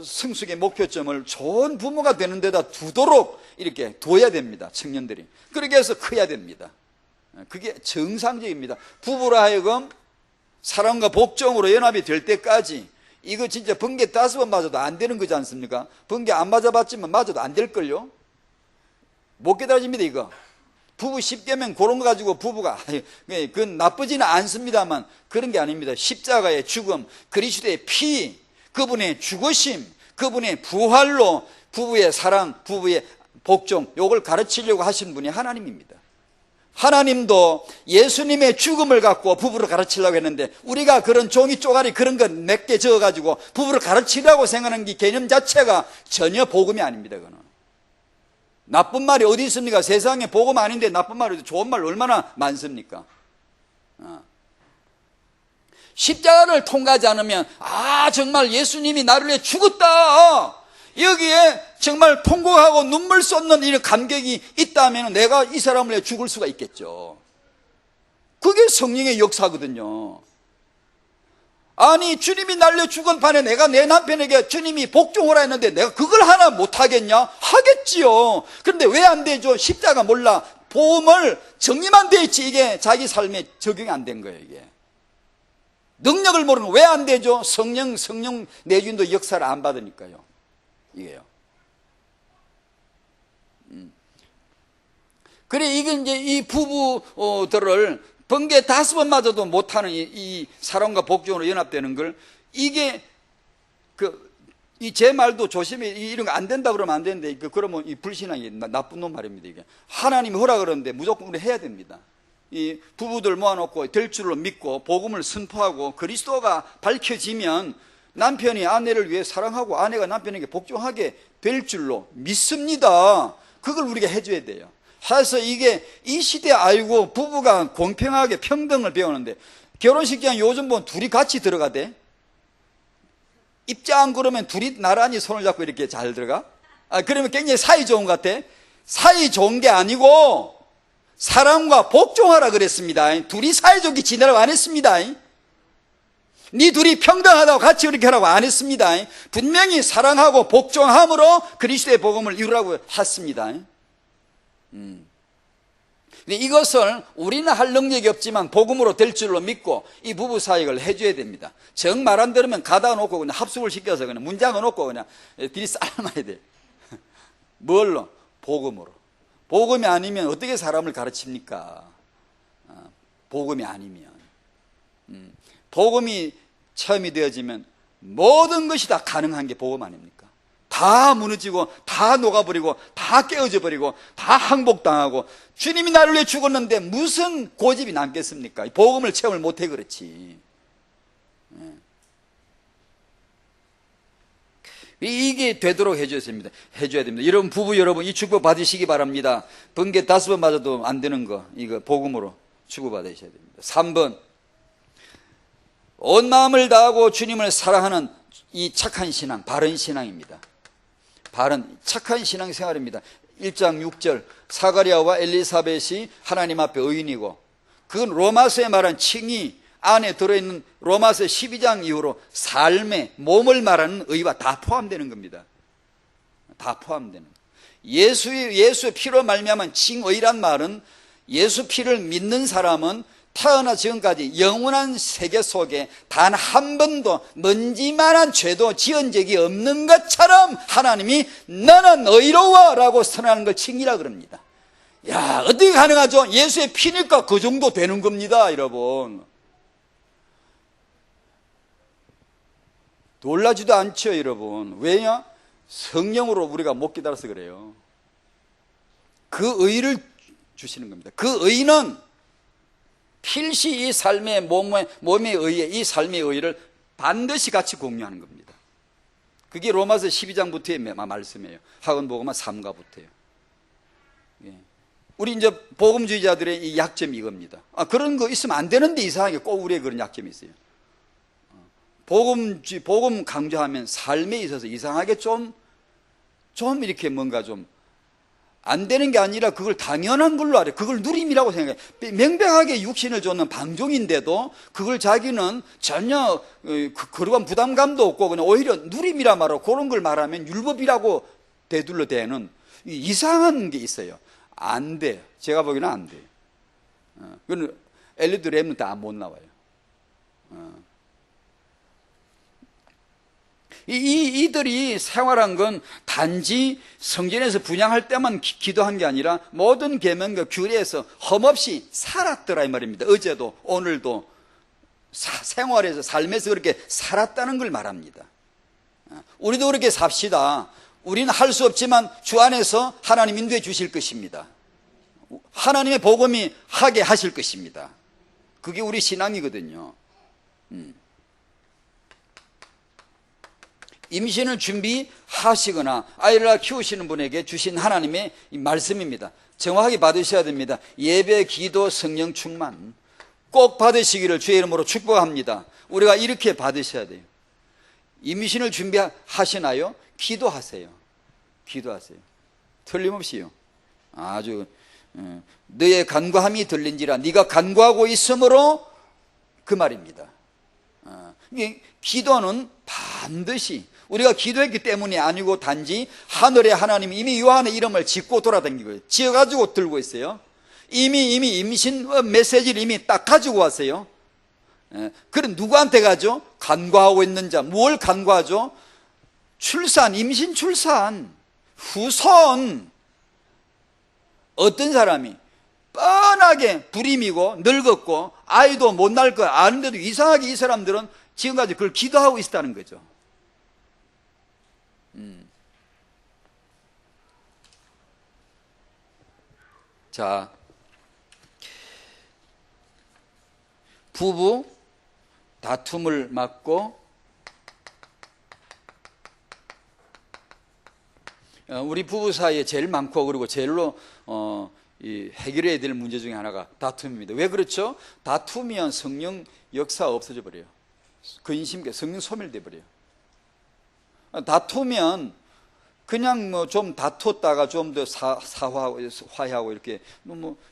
성숙의 목표점을 좋은 부모가 되는 데다 두도록 이렇게 둬야 됩니다. 청년들이. 그렇게 해서 커야 됩니다. 그게 정상적입니다. 부부로 하여금 사랑과 복종으로 연합이 될 때까지, 이거 진짜 번개 5번 맞아도 안 되는 거지 않습니까? 번개 안 맞아봤지만 맞아도 안 될걸요? 못 깨달아집니다. 이거 부부 10계명 그런 거 가지고 부부가 그건 나쁘지는 않습니다만 그런 게 아닙니다. 십자가의 죽음, 그리스도의 피, 그분의 죽으심, 그분의 부활로 부부의 사랑, 부부의 복종, 요걸 가르치려고 하신 분이 하나님입니다. 하나님도 예수님의 죽음을 갖고 부부를 가르치려고 했는데, 우리가 그런 종이 쪼가리 그런 거 몇 개 적어가지고 부부를 가르치려고 생각하는 이 개념 자체가 전혀 복음이 아닙니다. 그거는 나쁜 말이 어디 있습니까? 세상에 복음 아닌데 나쁜 말이 좋은 말 얼마나 많습니까? 십자가를 통과하지 않으면, 정말 예수님이 나를 위해 죽었다, 여기에 정말 통곡하고 눈물 쏟는 이런 감격이 있다면 내가 이 사람을 위해 죽을 수가 있겠죠. 그게 성령의 역사거든요. 아니, 주님이 나를 위해 죽은 판에 내가 내 남편에게 주님이 복종하라 했는데 내가 그걸 하나 못하겠냐? 하겠지요. 그런데 왜 안 되죠? 십자가 몰라. 보험을 정리만 돼 있지 이게 자기 삶에 적용이 안 된 거예요. 이게 능력을 모르는, 왜 안 되죠? 성령 내주인도 역사를 안 받으니까요. 이게요. 그래, 이게 이제 이 부부들을 번개 5번 맞아도 못하는 이 사랑과 복종으로 연합되는 걸, 이게 제 말도 조심히, 이런 거 안 된다 그러면 안 되는데, 그러면 이 불신앙이 나쁜 놈 말입니다. 이게 하나님이 허락하는데 무조건 우리 해야 됩니다. 이 부부들 모아놓고 될 줄로 믿고 복음을 선포하고 그리스도가 밝혀지면 남편이 아내를 위해 사랑하고 아내가 남편에게 복종하게 될 줄로 믿습니다. 그걸 우리가 해줘야 돼요. 그래서 이게 이 시대에 알고 부부가 공평하게 평등을 배우는데, 결혼식장 요즘 보면 둘이 같이 들어가대. 입장 그러면 둘이 나란히 손을 잡고 이렇게 잘 들어가? 그러면 굉장히 사이 좋은 것 같아. 사이 좋은 게 아니고 사랑과 복종하라 그랬습니다. 둘이 사이좋게 지내라고 안 했습니다. 네 둘이 평등하다고 같이 그렇게 하라고 안 했습니다. 분명히 사랑하고 복종함으로 그리스도의 복음을 이루라고 했습니다. 근데 이것을 우리는 할 능력이 없지만 복음으로 될 줄로 믿고 이 부부 사역을 해줘야 됩니다. 정 말 안 들으면 가다 놓고 그냥 합숙을 시켜서 그냥 문장을 놓고 그냥 뒤 삶아야 돼. 뭘로? 복음으로. 복음이 아니면 어떻게 사람을 가르칩니까? 복음이 아니면. 복음이 체험이 되어지면 모든 것이 다 가능한 게 복음 아닙니까? 다 무너지고 다 녹아버리고 다 깨어져 버리고 다 항복당하고 주님이 나를 위해 죽었는데 무슨 고집이 남겠습니까? 복음을 체험을 못해 그렇지. 이게 되도록 해줘야 됩니다. 여러분, 부부 여러분, 이 축복 받으시기 바랍니다. 번개 5번 맞아도 안 되는 거, 이거 복음으로 축복 받으셔야 됩니다. 3번, 온 마음을 다하고 주님을 사랑하는 이 착한 신앙, 바른 신앙입니다. 착한 신앙 생활입니다. 1장 6절, 사가랴와 엘리사벳이 하나님 앞에 의인이고, 그건 로마서에 말한 칭의 안에 들어있는 로마서 12장 이후로 삶의 몸을 말하는 의와 다 포함되는 겁니다. 다 포함되는. 예수의 피로 말미암은 칭의란 말은 예수 피를 믿는 사람은 태어나 지금까지 영원한 세계 속에 단 한 번도 먼지만한 죄도 지은 적이 없는 것처럼 하나님이 너는 의로워 라고 선언하는 걸 칭의라 그럽니다. 야, 어떻게 가능하죠? 예수의 피니까 그 정도 되는 겁니다, 여러분. 놀라지도 않죠, 여러분. 왜냐? 성령으로 우리가 못 깨달아서 그래요. 그 의를 주시는 겁니다. 그 의는 필시 이 삶의 몸의 의에 이 삶의 의를 반드시 같이 공유하는 겁니다. 그게 로마서 12장부터의 말씀이에요. 학원복음은 3가부터예요. 우리 이제 복음주의자들의 이 약점이 이겁니다. 그런 거 있으면 안 되는데 이상하게 꼭 우리의 그런 약점이 있어요. 복음 강조하면 삶에 있어서 이상하게 좀 이렇게 뭔가 좀 안 되는 게 아니라 그걸 당연한 걸로 알아요. 그걸 누림이라고 생각해요. 명백하게 육신을 줬는 방종인데도 그걸 자기는 전혀 그러한 부담감도 없고 그냥 오히려 누림이라 말하고 그런 걸 말하면 율법이라고 되돌려대는 이상한 게 있어요. 안 돼. 제가 보기에는 안 돼. 그건 엘리트 랩은 다 못 나와요. 이들이 생활한 건 단지 성전에서 분향할 때만 기도한 게 아니라 모든 계명과 규례에서 험없이 살았더라 이 말입니다. 어제도 오늘도 생활에서 삶에서 그렇게 살았다는 걸 말합니다. 우리도 그렇게 삽시다. 우리는 할 수 없지만 주 안에서 하나님 인도해 주실 것입니다. 하나님의 복음이 하게 하실 것입니다. 그게 우리 신앙이거든요. 임신을 준비하시거나 아이를 낳아 키우시는 분에게 주신 하나님의 말씀입니다. 정확하게 받으셔야 됩니다. 예배, 기도, 성령 충만 꼭 받으시기를 주의 이름으로 축복합니다. 우리가 이렇게 받으셔야 돼요. 임신을 준비하시나요? 기도하세요. 기도하세요. 틀림없이요. 아주 너의 간구함이 들린지라 네가 간구하고 있으므로 그 말입니다. 기도는 반드시 우리가 기도했기 때문이 아니고 단지 하늘의 하나님이 이미 요한의 이름을 짓고 돌아다니고 지어가지고 들고 있어요. 이미 임신 메시지를 이미 딱 가지고 왔어요. 그럼 누구한테 가죠? 간구하고 있는 자. 뭘 간구하죠? 출산, 임신 출산, 후손. 어떤 사람이 뻔하게 불임이고 늙었고 아이도 못 낳을 거 아는데도 이상하게 이 사람들은 지금까지 그걸 기도하고 있다는 거죠. 자, 부부 다툼을 막고 우리 부부 사이에 제일 많고 그리고 제일로 해결해야 될 문제 중에 하나가 다툼입니다. 왜 그렇죠? 다투면 성령 역사가 없어져 버려요. 근심계 성령 소멸돼 버려요. 다투면 그냥 뭐 좀 다퉜다가 좀 더 화해하고 이렇게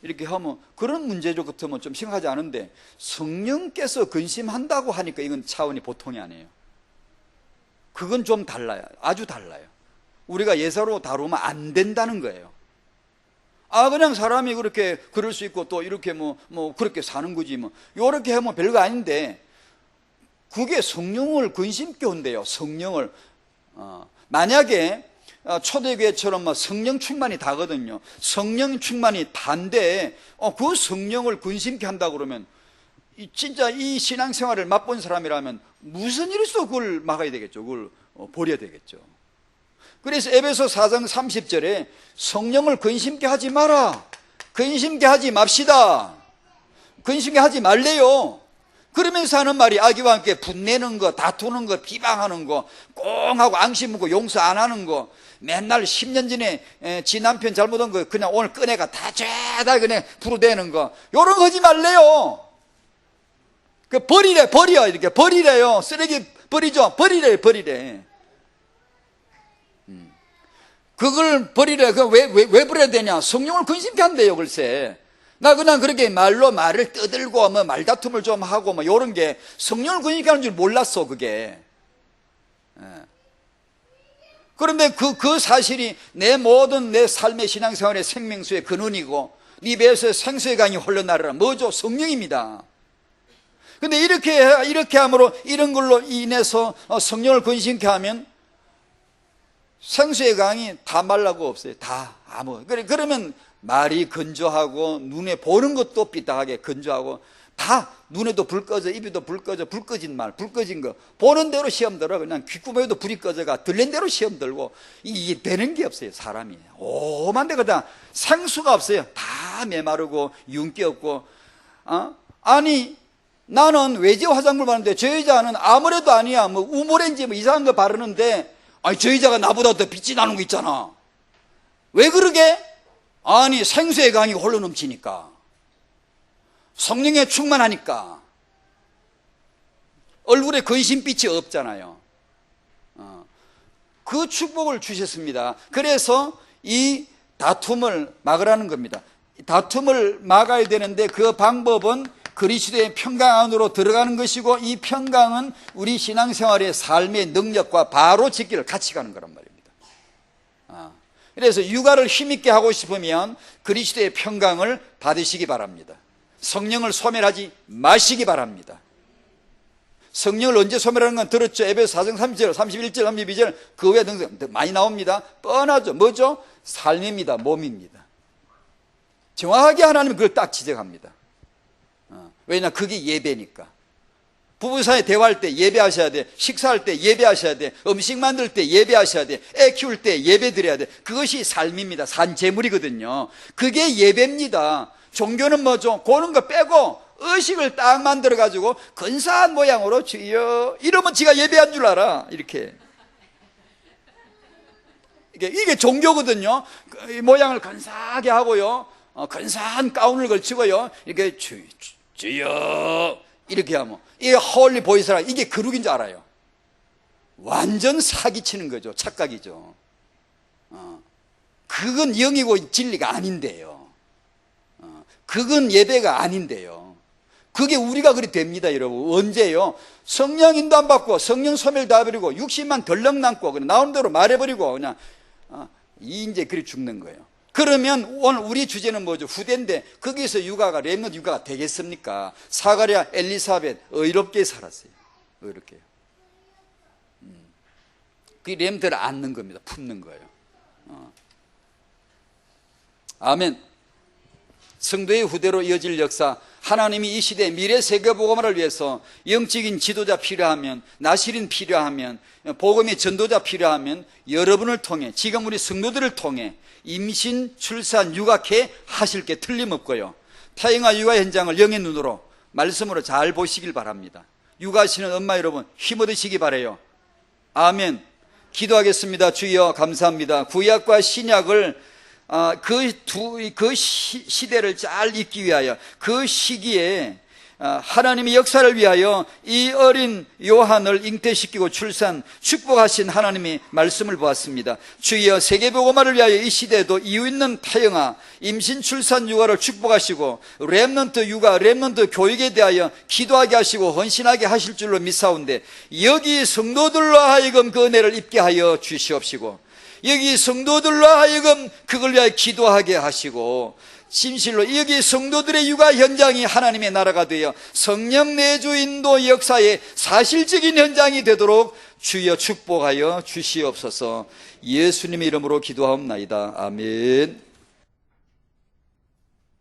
이렇게 하면 그런 문제죠. 같으면 좀 심각하지 않은데 성령께서 근심한다고 하니까 이건 차원이 보통이 아니에요. 그건 좀 달라요. 아주 달라요. 우리가 예사로 다루면 안 된다는 거예요. 그냥 사람이 그렇게 그럴 수 있고 또 이렇게 그렇게 사는 거지 요렇게 하면 별거 아닌데, 그게 성령을 근심케 한대요. 성령을. 만약에 초대교회처럼 성령 충만이 다거든요. 성령 충만이 다인데 그 성령을 근심케 한다 그러면 진짜 이 신앙생활을 맛본 사람이라면 무슨 일에서 그걸 막아야 되겠죠. 그걸 버려야 되겠죠. 그래서 에베소 4장 30절에 성령을 근심케 하지 마라, 근심케 하지 맙시다, 근심케 하지 말래요. 그러면서 하는 말이 아기와 함께 분내는 거, 다투는 거, 비방하는 거, 꽁하고 앙심 묻고 용서 안 하는 거, 맨날 10년 전에 지 남편 잘못한 거 그냥 오늘 꺼내가 다 죄다 그냥 부르대는 거, 요런 거 하지 말래요. 그 버리래, 버려, 이렇게 버리래요. 쓰레기 버리죠. 버리래. 그걸 버리래. 왜 버려야 되냐? 성령을 근심케 한대요, 글쎄. 나 그냥 그렇게 말을 떠들고 말다툼을 좀 하고 요런 게 성령을 근심케 하는 줄 몰랐어, 그게. 그런데 그 사실이 내 모든 내 삶의 신앙생활의 생명수의 근원이고 네 배에서 생수의 강이 흘러나르라. 뭐죠? 성령입니다. 근데 이렇게 함으로 이런 걸로 인해서 성령을 근심케 하면 생수의 강이 다 말라고 없어요. 다 그러면 말이 건조하고 눈에 보는 것도 삐딱하게 건조하고, 다 눈에도 불 꺼져, 입에도 불 꺼져, 불 꺼진 말, 불 꺼진 거 보는 대로 시험 들어. 그냥 귓구멍에도 불이 꺼져가 들린 대로 시험 들고, 이게 되는 게 없어요. 사람이 오만 데거든. 생수가 없어요. 다 메마르고 윤기 없고. 아니 나는 외제 화장물 바르는데 저 여자는 아무래도 아니야 우모렌지 이상한 거 바르는데, 아니 저 여자가 나보다 더 빛이 나는 거 있잖아. 왜 그러게? 아니 생수의 강이 홀로 넘치니까, 성령에 충만하니까 얼굴에 근심빛이 없잖아요. 그 축복을 주셨습니다. 그래서 이 다툼을 막으라는 겁니다. 다툼을 막아야 되는데 그 방법은 그리스도의 평강 안으로 들어가는 것이고, 이 평강은 우리 신앙생활의 삶의 능력과 바로 지키를 같이 가는 거란 말입니다. 그래서 육아를 힘있게 하고 싶으면 그리스도의 평강을 받으시기 바랍니다. 성령을 소멸하지 마시기 바랍니다. 성령을 언제 소멸하는 건 들었죠? 에베소 4장 30절, 31절, 32절 그 외 등등 많이 나옵니다. 뻔하죠. 뭐죠? 삶입니다. 몸입니다. 정확하게 하나님은 그걸 딱 지적합니다. 왜냐, 그게 예배니까. 부부 사이 대화할 때 예배하셔야 돼. 식사할 때 예배하셔야 돼. 음식 만들 때 예배하셔야 돼. 애 키울 때 예배 드려야 돼. 그것이 삶입니다. 산재물이거든요. 그게 예배입니다. 종교는 뭐죠? 고는 거 빼고 의식을 딱 만들어가지고 근사한 모양으로 주여 이러면 지가 예배한 줄 알아. 이렇게. 이게 종교거든요. 이 모양을 근사하게 하고요. 근사한 가운을 걸치고요. 이렇게 주여 이렇게 하면 이게 홀리 보이스라, 이게 거룩인 줄 알아요. 완전 사기치는 거죠. 착각이죠. 그건 영이고 진리가 아닌데요. 그건 예배가 아닌데요. 그게 우리가 그리 됩니다, 여러분. 언제요? 성령 인도 안 받고 성령 소멸 다 버리고 육신만 덜렁 남고 그냥 나오는 대로 말해버리고 그냥 이제 그리 죽는 거예요. 그러면 오늘 우리 주제는 뭐죠? 후대인데 거기서 육아가 렘넌트 육아가 되겠습니까? 사가랴, 엘리사벳 의롭게 살았어요. 의롭게요. 그 렘넌트를 안는 겁니다. 품는 거예요. 아멘. 성도의 후대로 이어질 역사, 하나님이 이 시대 미래 세계복음화를 위해서 영적인 지도자 필요하면, 나시린 필요하면, 복음의 전도자 필요하면 여러분을 통해, 지금 우리 성도들을 통해 임신, 출산, 육아케 하실 게 틀림없고요. 타인과 육아 현장을 영의 눈으로 말씀으로 잘 보시길 바랍니다. 육아하시는 엄마 여러분 힘 얻으시기 바라요. 아멘. 기도하겠습니다. 주여 감사합니다. 구약과 신약을 그 시대를 잘 잊기 위하여, 그 시기에 하나님의 역사를 위하여 이 어린 요한을 잉태시키고 출산 축복하신 하나님의 말씀을 보았습니다. 주여 세계복음화를 위하여 이 시대에도 이유 있는 타영아, 임신 출산 육아를 축복하시고 렘넌트 육아, 렘넌트 교육에 대하여 기도하게 하시고 헌신하게 하실 줄로 믿사온데, 여기 성도들로 하여금 그 은혜를 입게 하여 주시옵시고, 여기 성도들로 하여금 그걸 위하여 기도하게 하시고, 진실로 여기 성도들의 육아 현장이 하나님의 나라가 되어 성령 내주 인도 역사의 사실적인 현장이 되도록 주여 축복하여 주시옵소서. 예수님의 이름으로 기도하옵나이다. 아멘.